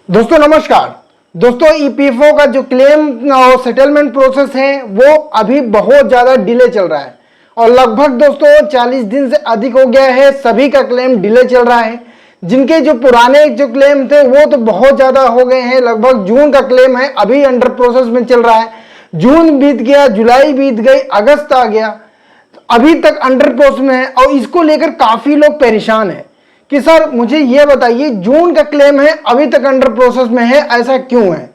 दोस्तों नमस्कार। दोस्तों ईपीएफओ का जो क्लेम और सेटलमेंट प्रोसेस है वो अभी बहुत ज़्यादा डिले चल रहा है और लगभग दोस्तों 40 दिन से अधिक हो गया है। सभी का क्लेम डिले चल रहा है। जिनके जो पुराने जो क्लेम थे वो तो बहुत ज़्यादा हो गए हैं। लगभग जून का क्लेम है अभी अंडर प्रोसेस में चल रहा है। जून बीत गया, जुलाई बीत गई, अगस्त आ गया, अभी तक अंडर प्रोसेस में है और इसको लेकर काफ़ी लोग परेशान हैं कि सर मुझे ये बताइए जून का क्लेम है अभी तक अंडर प्रोसेस में है, ऐसा क्यों है।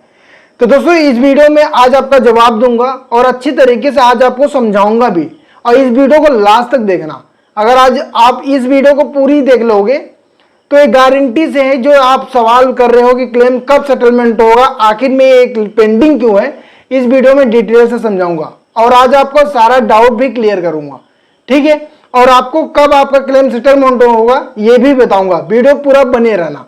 तो दोस्तों इस वीडियो में आज आपका जवाब दूंगा और अच्छी तरीके से आज आपको समझाऊंगा भी, और इस वीडियो को लास्ट तक देखना। अगर आज आप इस वीडियो को पूरी देख लोगे तो एक गारंटी से है जो आप सवाल कर रहे हो कि क्लेम कब सेटलमेंट होगा, आखिर में एक पेंडिंग क्यों है, इस वीडियो में डिटेल से समझाऊंगा और आज आपका सारा डाउट भी क्लियर करूंगा, ठीक है। और आपको कब आपका क्लेम सेटलमेंट होगा ये भी बताऊंगा। वीडियो पूरा बने रहना।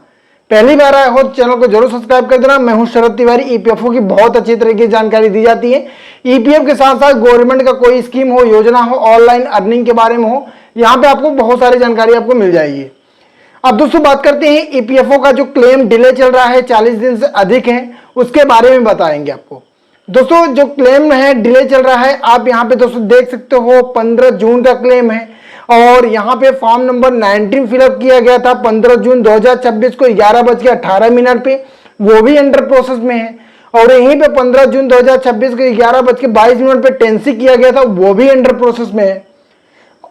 पहली बार आए हो तो चैनल को जरूर सब्सक्राइब कर देना। मैं हूं शरद तिवारी। ईपीएफओ की बहुत अच्छी तरीके की जानकारी दी जाती है। ईपीएफ के साथ साथ गवर्नमेंट का कोई स्कीम हो, योजना हो, ऑनलाइन अर्निंग के बारे में हो, यहाँ पे आपको बहुत सारी जानकारी आपको मिल जाएगी। अब दोस्तों बात करते हैं ईपीएफओ का जो क्लेम डिले चल रहा है 40 दिन से अधिक है, उसके बारे में बताएंगे आपको। दोस्तों जो क्लेम है डिले चल रहा है, आप यहाँ पे दोस्तों देख सकते हो 15 जून का क्लेम है और यहाँ पे फॉर्म नंबर 19 फिलअप किया गया था 15 जून 2026 को 11:18 पे, वो भी अंडर प्रोसेस में है। और यहीं पे 15 जून 2026 को 11:22 पे टेंसी किया गया था, वो भी अंडर प्रोसेस में है।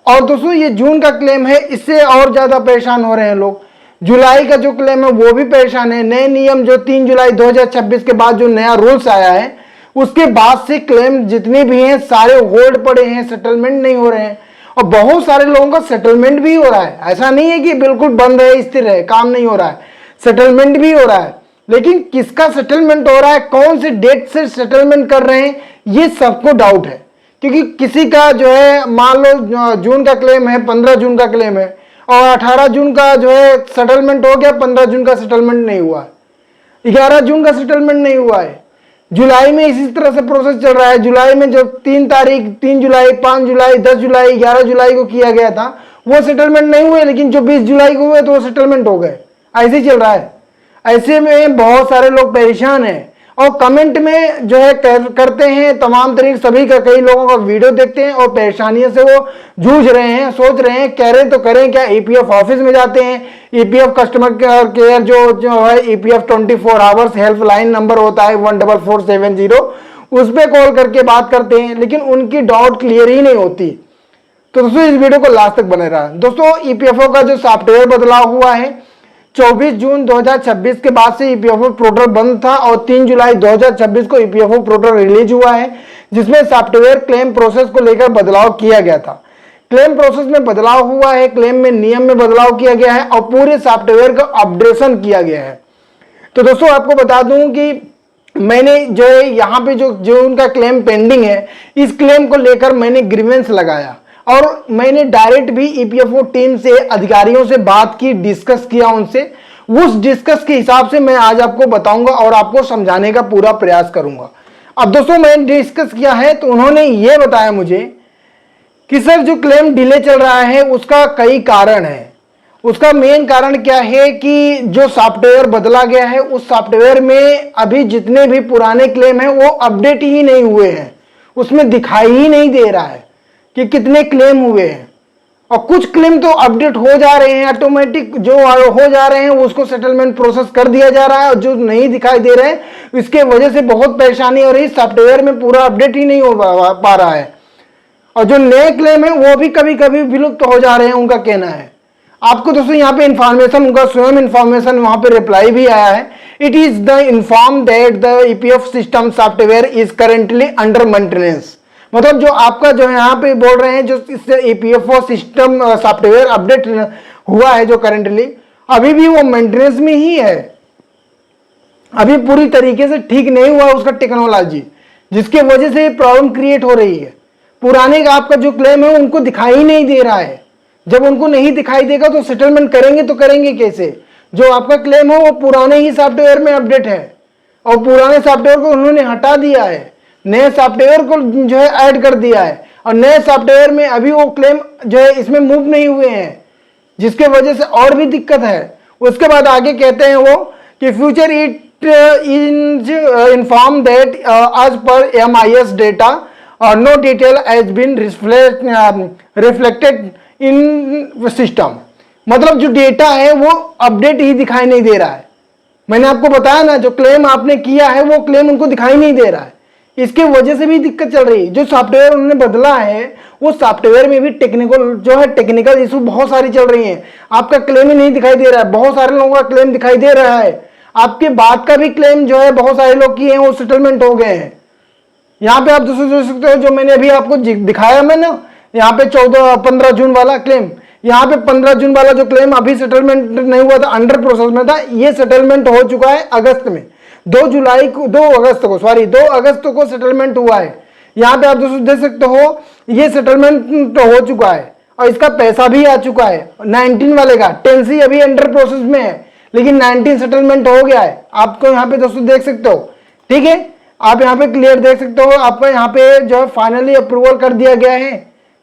और दोस्तों ये जून का क्लेम है, इससे और ज्यादा परेशान हो रहे हैं लोग। जुलाई का जो क्लेम है वो भी परेशान है। नए नियम जो 3 जुलाई 2026 के बाद जो नया रूल्स आया है उसके बाद से क्लेम जितने भी हैं सारे होल्ड पड़े हैं, सेटलमेंट नहीं हो रहे हैं। और बहुत सारे लोगों का सेटलमेंट भी हो रहा है, ऐसा नहीं है कि बिल्कुल बंद है, स्थिर है, काम नहीं हो रहा है, सेटलमेंट भी हो रहा है। लेकिन किसका सेटलमेंट हो रहा है, कौन से डेट से सेटलमेंट कर रहे हैं, ये सबको डाउट है। क्योंकि किसी का जो है मान लो जून का क्लेम है, 15 जून का क्लेम है और 18 जून का जो है सेटलमेंट हो गया, 15 जून का सेटलमेंट नहीं हुआ है, 11 जून का सेटलमेंट नहीं हुआ है। जुलाई में इसी तरह से प्रोसेस चल रहा है। जुलाई में जो 3 जुलाई, 5 जुलाई, 10 जुलाई, 11 जुलाई को किया गया था वो सेटलमेंट नहीं हुए, लेकिन जो 20 जुलाई को हुए तो वो सेटलमेंट हो गए। ऐसे ही चल रहा है। ऐसे में बहुत सारे लोग परेशान हैं और कमेंट में जो है करते हैं तमाम तरीके, सभी का कई लोगों का वीडियो देखते हैं और परेशानियों से वो जूझ रहे हैं, सोच रहे हैं करें तो करें क्या। ईपीएफ ऑफिस में जाते हैं, ईपीएफ कस्टमर केयर जो है ईपीएफ 24 आवर्स हेल्पलाइन नंबर होता है 14470, उस पर कॉल करके बात करते हैं, लेकिन उनकी डाउट क्लियर ही नहीं होती। तो दोस्तों इस वीडियो को लास्ट तक बने रहा। दोस्तों ईपीएफओ का जो सॉफ्टवेयर बदलाव हुआ है, 24 जून 2026 के बाद से ईपीएफओ पोर्टल बंद था और 3 जुलाई 2026 को ईपीएफओ पोर्टल रिलीज हुआ है, जिसमें सॉफ्टवेयर क्लेम प्रोसेस को लेकर बदलाव किया गया था। क्लेम प्रोसेस में बदलाव हुआ है, क्लेम में नियम में बदलाव किया गया है और पूरे सॉफ्टवेयर का अपडेशन किया गया है। तो दोस्तों आपको बता दूं कि मैंने जो है यहाँ पे जो उनका क्लेम पेंडिंग है, इस क्लेम को लेकर मैंने ग्रीवेंस लगाया और मैंने डायरेक्ट भी ईपीएफओ टीम से अधिकारियों से बात की, डिस्कस किया उनसे। उस डिस्कस के हिसाब से मैं आज आपको बताऊंगा और आपको समझाने का पूरा प्रयास करूंगा। अब दोस्तों मैंने डिस्कस किया है तो उन्होंने ये बताया मुझे कि सर जो क्लेम डिले चल रहा है उसका कई कारण है। उसका मेन कारण क्या है कि जो सॉफ्टवेयर बदला गया है उस सॉफ्टवेयर में अभी जितने भी पुराने क्लेम हैं वो अपडेट ही नहीं हुए हैं, उसमें दिखाई ही नहीं दे रहा है कि कितने क्लेम हुए हैं। और कुछ क्लेम तो अपडेट हो जा रहे हैं, ऑटोमेटिक जो हो जा रहे हैं उसको सेटलमेंट प्रोसेस कर दिया जा रहा है, और जो नहीं दिखाई दे रहे हैं इसके वजह से बहुत परेशानी हो रही है। सॉफ्टवेयर में पूरा अपडेट ही नहीं हो पा रहा है और जो नए क्लेम है वो भी कभी कभी विलुप्त हो जा रहे हैं, उनका कहना है। आपको दोस्तों यहाँ पे इंफॉर्मेशन, उनका स्वयं इंफॉर्मेशन वहां पे रिप्लाई भी आया है। It is the inform that the EPF system software is currently under maintenance. मतलब जो आपका जो यहाँ पे बोल रहे हैं, जो इससे ईपीएफओ सिस्टम सॉफ्टवेयर अपडेट हुआ है जो करेंटली, अभी भी वो मेंटेनेंस में ही है, अभी पूरी तरीके से ठीक नहीं हुआ उसका टेक्नोलॉजी, जिसके वजह से प्रॉब्लम क्रिएट हो रही है। पुराने का आपका जो क्लेम है उनको दिखाई नहीं दे रहा है। जब उनको नहीं दिखाई देगा तो सेटलमेंट करेंगे तो करेंगे कैसे। जो आपका क्लेम है वो पुराने ही सॉफ्टवेयर में अपडेट है और पुराने सॉफ्टवेयर को उन्होंने हटा दिया है, नए सॉफ्टवेयर को जो है ऐड कर दिया है और नए सॉफ्टवेयर में अभी वो क्लेम जो है इसमें मूव नहीं हुए हैं, जिसके वजह से और भी दिक्कत है। उसके बाद आगे कहते हैं वो कि future it inform that as per MIS data no detail has been reflected in system. मतलब जो डेटा है वो अपडेट ही दिखाई नहीं दे रहा है। मैंने आपको बताया ना, जो क्लेम आपने किया है वो क्लेम उनको दिखाई नहीं दे रहा है। इसके वजह से भी दिक्कत चल रही है। जो सॉफ्टवेयर उन्होंने बदला है वो सॉफ्टवेयर में भी टेक्निकल इशू बहुत सारी चल रही हैं। आपका क्लेम ही नहीं दिखाई दे रहा है, बहुत सारे लोगों का क्लेम दिखाई दे रहा है। आपके बाद का भी क्लेम जो है बहुत सारे लोग किए हैं वो सेटलमेंट हो गए हैं। यहाँ पे आप दोस्तों देख सकते हो, जो मैंने अभी आपको दिखाया मैंने यहाँ पे 15 जून वाला क्लेम, यहाँ पे 15 जून वाला जो क्लेम अभी सेटलमेंट नहीं हुआ था, अंडर प्रोसेस में था, ये सेटलमेंट हो चुका है अगस्त में। 2 अगस्त को सेटलमेंट हुआ है। यहाँ पे आप दोस्तों देख सकते हो ये सेटलमेंट हो चुका है और इसका पैसा भी आ चुका है 19 वाले का। 10C अभी अंडर प्रोसेस में है, लेकिन 19 सेटलमेंट हो गया है। आपको यहाँ पे दोस्तों देख सकते हो, ठीक है, आप यहाँ पे क्लियर देख सकते हो। आपको यहाँ पे जो है फाइनली अप्रूवल कर दिया गया है।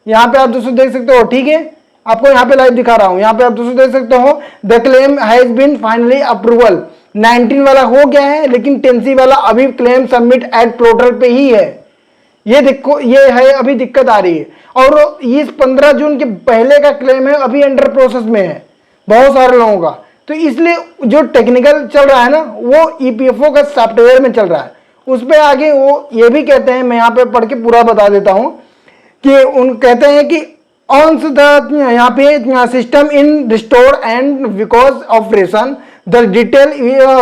यहाँ पे आप दोस्तों देख सकते हो, ठीक है, आपको यहाँ पे लाइव दिखा रहा हूँ। यहाँ पे आप दोस्तों देख सकते हो the claim has been finally approval. 19 वाला हो गया है, लेकिन 10C वाला अभी क्लेम सबमिट एट पोर्टल पे ही है। ये देखो, ये है अभी दिक्कत आ रही है। और इस 15 जून के पहले का क्लेम है अभी अंडर प्रोसेस में है बहुत सारे लोगों का। तो इसलिए जो टेक्निकल चल रहा है ना वो EPFO का सॉफ्टवेयर में चल रहा है। उस पर आगे वो ये भी कहते हैं, मैं यहाँ पे पढ़ के पूरा बता देता हूँ कि उन कहते हैं कि ऑन द यहाँ पे system in restore and because operation the detail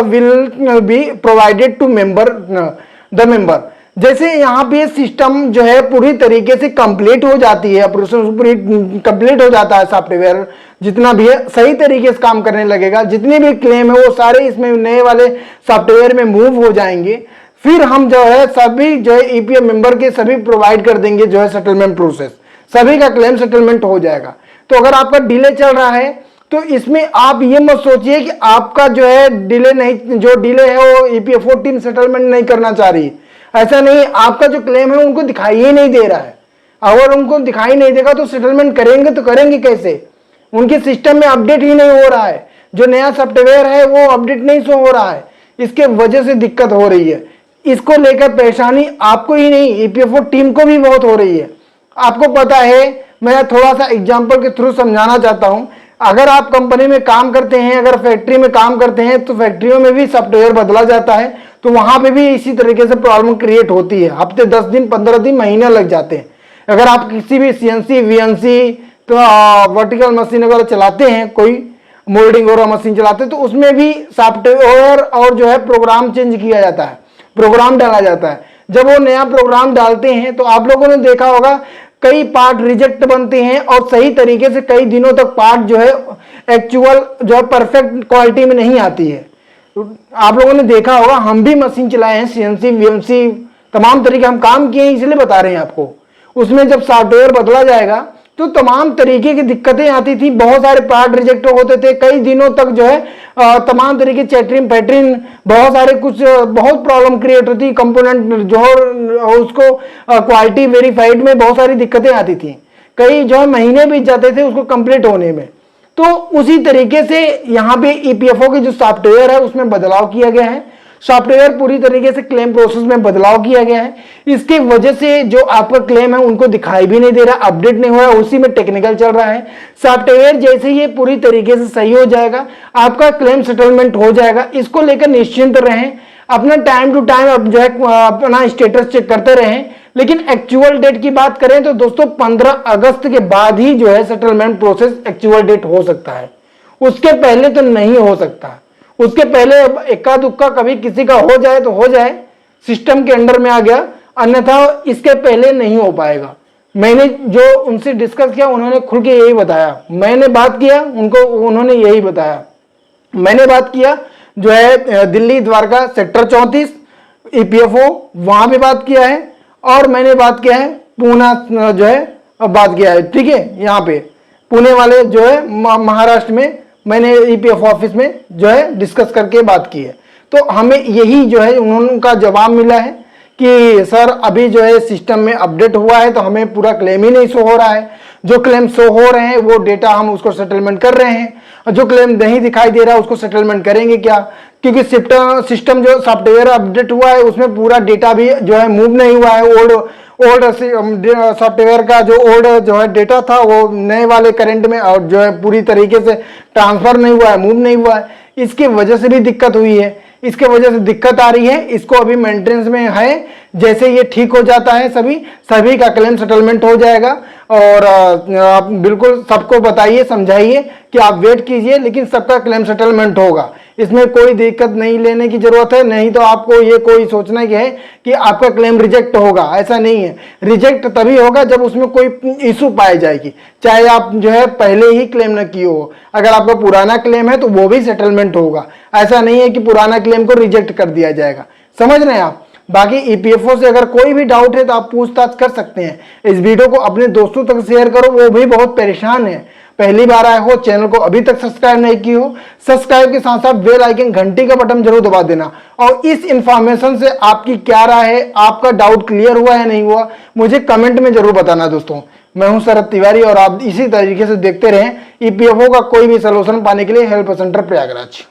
will be provided to the member. जैसे यहाँ पे सिस्टम जो है पूरी तरीके से कंप्लीट हो जाती है, ऑपरेशन पूरी कंप्लीट हो जाता है, सॉफ्टवेयर जितना भी है सही तरीके से काम करने लगेगा, जितने भी क्लेम है वो सारे इसमें नए वाले सॉफ्टवेयर में मूव हो जाएंगे। फिर हम जो है सभी जो है EPF मेंबर के सभी प्रोवाइड कर देंगे जो है सेटलमेंट प्रोसेस, सभी का क्लेम सेटलमेंट हो जाएगा। तो अगर आपका डिले चल रहा है तो इसमें आप ये मत सोचिए कि आपका जो है डिले नहीं, जो डिले है वो EPFO टीम सेटलमेंट नहीं करना चाह रही। ऐसा नहीं, आपका जो क्लेम है उनको दिखाई ही नहीं दे रहा है। अगर उनको दिखाई नहीं देगा तो सेटलमेंट करेंगे तो करेंगे कैसे? उनके सिस्टम में अपडेट ही नहीं हो रहा है, जो नया सॉफ्टवेयर है वो अपडेट नहीं शो हो रहा है। इसके वजह से दिक्कत हो रही है। इसको लेकर परेशानी आपको ही नहीं, EPFO टीम को भी बहुत हो रही है। आपको पता है, मैं थोड़ा सा एग्जांपल के थ्रू समझाना चाहता हूं। अगर आप कंपनी में काम करते हैं, अगर फैक्ट्री में काम करते हैं, तो फैक्ट्रियों में भी सॉफ्टवेयर बदला जाता है, तो वहां पे भी इसी तरीके से प्रॉब्लम क्रिएट होती है। हफ्ते 10 दिन 15 दिन महीने लग जाते हैं। अगर आप किसी भी CNC VNC तो वर्टिकल मशीन अगर चलाते हैं, कोई मोल्डिंग और मशीन चलाते हैं, तो उसमें भी सॉफ्टवेयर और जो है प्रोग्राम चेंज किया जाता है, प्रोग्राम डाला जाता है। जब वो नया प्रोग्राम डालते हैं तो आप लोगों ने देखा होगा कई पार्ट रिजेक्ट बनते हैं और सही तरीके से कई दिनों तक पार्ट जो है एक्चुअल जो है परफेक्ट क्वालिटी में नहीं आती है। आप लोगों ने देखा होगा, हम भी मशीन चलाए हैं, CNC VNC तमाम तरीके हम काम किए हैं, इसलिए बता रहे हैं आपको। उसमें जब सॉफ्टवेयर बदला जाएगा तो तमाम तरीके की दिक्कतें आती थी, बहुत सारे पार्ट रिजेक्ट होते थे, कई दिनों तक जो है तमाम तरीके चैटरिंग पैटर्न बहुत सारे कुछ बहुत प्रॉब्लम क्रिएट होती, कंपोनेंट जो उसको क्वालिटी वेरीफाइड में बहुत सारी दिक्कतें आती थी, कई जो है महीने बीत जाते थे उसको कंप्लीट होने में। तो उसी तरीके से यहाँ पे EPFO की जो सॉफ्टवेयर है उसमें बदलाव किया गया है। सॉफ्टवेयर पूरी तरीके से क्लेम प्रोसेस में बदलाव किया गया है। इसकी वजह से जो आपका क्लेम है उनको दिखाई भी नहीं दे रहा, अपडेट नहीं हो रहा, उसी में टेक्निकल चल रहा है। सॉफ्टवेयर जैसे ही पूरी तरीके से सही हो जाएगा, आपका क्लेम सेटलमेंट हो जाएगा। इसको लेकर निश्चिंत रहें, अपना टाइम टू टाइम जो है अपना स्टेटस चेक करते रहें। लेकिन एक्चुअल डेट की बात करें तो दोस्तों 15 अगस्त के बाद ही जो है सेटलमेंट प्रोसेस एक्चुअल डेट हो सकता है, उसके पहले तो नहीं हो सकता। उसके पहले इक्का दुक्का कभी किसी का हो जाए तो हो जाए, सिस्टम के अंडर में आ गया, अन्यथा इसके पहले नहीं हो पाएगा। मैंने जो उनसे डिस्कस किया उन्होंने खुल के यही बताया, मैंने बात किया उनको, उन्होंने यही बताया। मैंने बात किया जो है दिल्ली द्वारका सेक्टर 34 EPFO वहां भी बात किया है, और मैंने बात किया है पूना जो है बात किया है, ठीक है। यहाँ पे पुणे वाले जो है महाराष्ट्र में मैंने EPFO ऑफिस में जो है डिस्कस करके बात की है। तो हमें यही जो है उनका जवाब मिला है कि सर अभी जो है सिस्टम में अपडेट हुआ है तो हमें पूरा क्लेम ही नहीं शो हो रहा है, जो क्लेम शो हो रहे हैं वो डेटा हम उसको सेटलमेंट कर रहे हैं, और जो क्लेम नहीं दिखाई दे रहा है उसको सेटलमेंट करेंगे क्या, क्योंकि सिस्टम जो सॉफ्टवेयर अपडेट हुआ है उसमें पूरा डेटा भी जो है मूव नहीं हुआ है। ओल्ड सॉफ्टवेयर का जो ओल्ड जो है डेटा था वो नए वाले करंट में और जो है पूरी तरीके से ट्रांसफर नहीं हुआ है, मूव नहीं हुआ है। इसकी वजह से भी दिक्कत हुई है, इसके वजह से दिक्कत आ रही है। इसको अभी मेंटेनेंस में है, जैसे ये ठीक हो जाता है सभी का क्लेम सेटलमेंट हो जाएगा। और आप बिल्कुल सबको बताइए, समझाइए कि आप वेट कीजिए, लेकिन सबका क्लेम सेटलमेंट होगा। इसमें कोई दिक्कत नहीं लेने की जरूरत है। नहीं तो आपको ये कोई सोचना की है कि आपका क्लेम रिजेक्ट होगा, ऐसा नहीं है। रिजेक्ट तभी होगा जब उसमें कोई इशू पाई जाएगी, चाहे आप जो है पहले ही क्लेम न किए हो। अगर आपका पुराना क्लेम है तो वो भी सेटलमेंट होगा। ऐसा नहीं है कि पुराना क्लेम को रिजेक्ट कर दिया जाएगा। समझ रहे हैं आप। बाकी ईपीएफओ से अगर कोई भी डाउट है तो आप पूछताछ कर सकते हैं। इस वीडियो को अपने दोस्तों तक शेयर करो, वो भी बहुत परेशान है। पहली बार आए हो, चैनल को अभी तक सब्सक्राइब नहीं की हो, सब्सक्राइब के साथ साथ बेल आइकन घंटी का बटन जरूर दबा देना। और इस इंफॉर्मेशन से आपकी क्या राय है, आपका डाउट क्लियर हुआ है नहीं हुआ, मुझे कमेंट में जरूर बताना दोस्तों। मैं हूं शरद तिवारी और आप इसी तरीके से देखते रहें ईपीएफओ का कोई भी सलूशन पाने के लिए हेल्प सेंटर प्रयागराज।